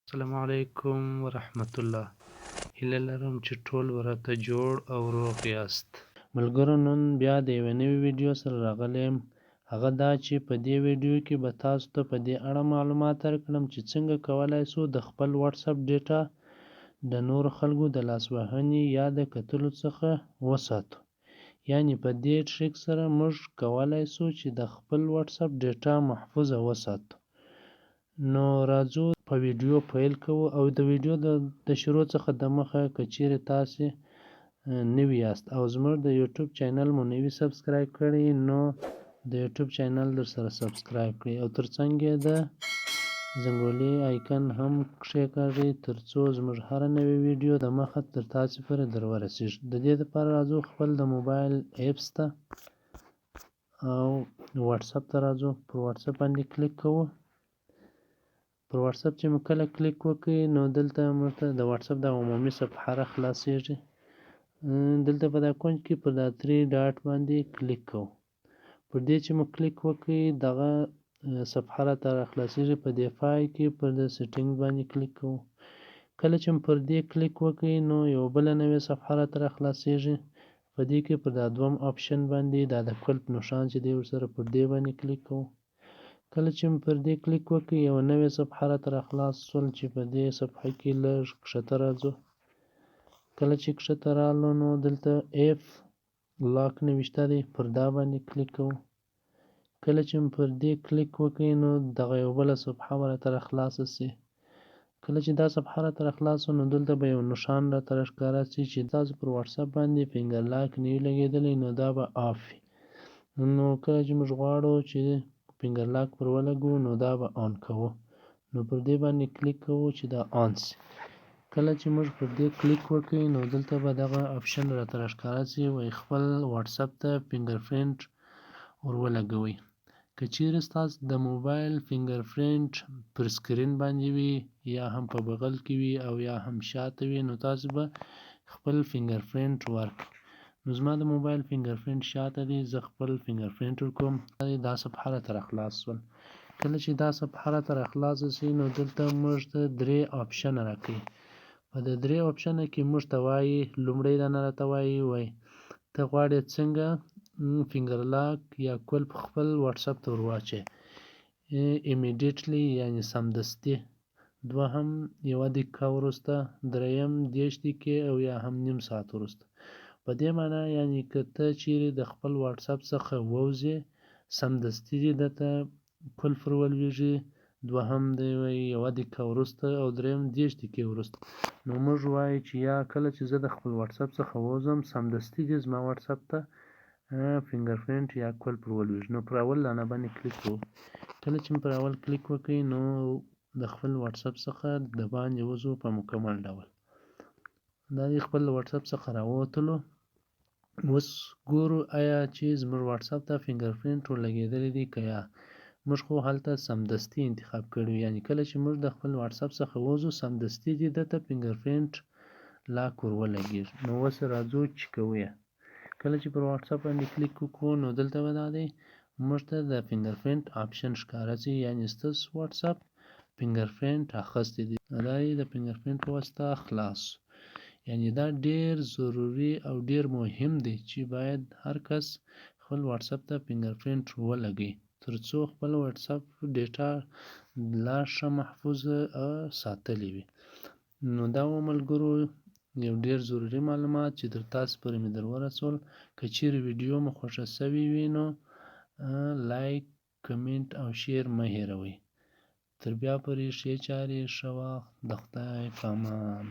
السلام علیکم ورحمت الله. هیله لرم چې ټول ورته جوړ او روغ یاست. ملګرو، نن بیا د یوې نوې ویډیو سره راغلی یم. هغه دا چې په دې ویډیو کې به تاسو ته په دې اړه معلومات درکړم چې څنګه کولی شو د خپل واتساپ ډیټا د نورو خلکو د لاسوهنې یا د کتلو څخه وساتو. یعنې په دې ټریک سره موږ کولی شو چې د خپل واتساپ ډیټا محفوظه وساتو. نو راځو په ویډیو پیل کوو. او د ویډیو د شروع څخه دمخه که چیرې تاسې نوي یاست او زموږ د یوټیوب چینل مو نوي سبسکرایب کړی، نو د یوټیوب چینل در سره سبسکرایب کړئ او ترڅنګ یې د زنګولي آیکن هم کښېکاږئ ترڅو زموږ هره نوې ویډیو دمخه تر تاسې پورې در ورسیږي. د دې لپاره راځو خپل د موبایل ایپس ته او واتساپ ته راځو. پر واتساپ باندې کلیک کوو. پر واتساپ چې مو کله کلیک وکړئ نو دلته موږ ته د واتساپ د عمومي صفحه را خلاصیږي. دلته په دا کونج کې پر دا 3 ډاټ باندې کلیک کوو. پر دې چې مو کلیک وکړئ دغه صفحه را ته را خلاصیږي. په دې پای کې پر د سیټینګ باندې کلیک کوو. کله چې مو پر دې کلیک وکړئ نو یو بله نوې صفحه را ته را خلاصیږي. په دې کې پر دا دوم آپشن باندې دا د کلپ نښان چې دی ورسره پر دې باندې کلیک کوو. کله چې پر دې کلیک وکړئ یو نوې صفحه را ته را خلاص شول چې په دې صفحه کې لږ کښته راځو. کله چې کښته رالو نو دلته ایف لاک نوشته دی، پر دا باندې کلیک کوو. کله چې پر دې کلیک وکړئ نو دغه یو بله صفحه به راته را خلاصه شي. کله چې دا صفحه راته را خلاصه نو دلته به یو نښان راته راښکاره شي چې تاسو پر واتساپ باندې فنګر لاک نه وي لګېدلی، نو دا به آف وي. نو کله چې موږ غواړو چې فنګر لاک پر ولګو نو دا به آن کوو. نو پر دې باندې کلیک کوو چې دا آن شي. کله چې موږ پر دې کلیک وکړئ نو دلته به دغه آپشن راته راښکاره شي، وایي خپل واتساپ ته فنګر پرنټ ور ولګوئ. که چیرې ستاسو د موبایل فنګر پرنټ پر سکرین باندې وي یا هم په بغل کې وي او یا هم شاته وي نو تاسو به خپل فنګر پرنټ ورکړئ. نو زما د موبایل فنګر پرنټ شاته دی، زه خپل فنګر پرنټ ورکوم. دا صفحه راته را خلاص شول. کله چې دا صفحه راته را خلاصه شي نو دلته موږ ته 3 آپشنه راکوي. په د 3 آپشنه کې موږ ته وایي، لومړی دانه راته وایي ته غواړې څنګه فنګر لاک یا کلپ خپل واتساپ ته ور واچوې. ایمیډیټلی یعنې سمدستي، دوهم 1 دقیقه وروسته، دریم 30 دقیقې او یا هم نیم ساعت وروسته. په دې معنا یعنې که ته چیرې د خپل واتساپ څخه ووځې سمدستي دې درته کلپ ور ولوېږي، دوهم د 1 دقیقه وروسته او دریم 30 دقیقې وروسته. نو موږ وایو چې یا کله چې زه د خپل واتساپ څخه ووځم سمدستي دې زما واتساپ ته فنګر پرنټ یا کلپ ور ولوېږي. نو پر اول دانه باندې کلیک کوو. کله چې پر اول کلیک وکړئ نو د خپل واتساپ څخه د باندې وځو په مکمل ډول. دا د خپل واتساپ څخه راووتلو. اوس ګورو آیا چې زموږ واتساپ ته فنګر پرنټ ور لګېدلی دی که یا. موږ خو هلته سمدستي انتخاب کړی وي، یعنې کله چې موږ د خپل واتساپ څخه وځو سمدستي دې درته فنګر پرنټ لاک ور ولګېږي. نو اوس راځو چې کوو یې. کله چې پر واتساپ باندې کلیک وکړو نو دلته به دا دی موږ ته د فنګر پرنټ آپشن ښکاره شي، یعنې ستاسو واتساپ فنګر پرنټ اخیستی دی. دا یې د فنګر پرنټ په واسطه خلاص. یعنې دا ډېر ضروري او ډېر مهم دی چې باید هر کس خپل واتساپ ته فنګر پرنټ ولګوي ترڅو خپل واتساپ ډیټا لا ښه محفوظه ساتلی وي. نو دا و ملګرو یو ډېر ضروري معلومات چې تر تاسو پورې مې در ورسول. که چیرې ویډیو مو خوښه سوې وي نو لایک، کمنټ او شیر مه هېروئ. تر بیا پورې ښې چارې، ښه وخت، د خدای په امان.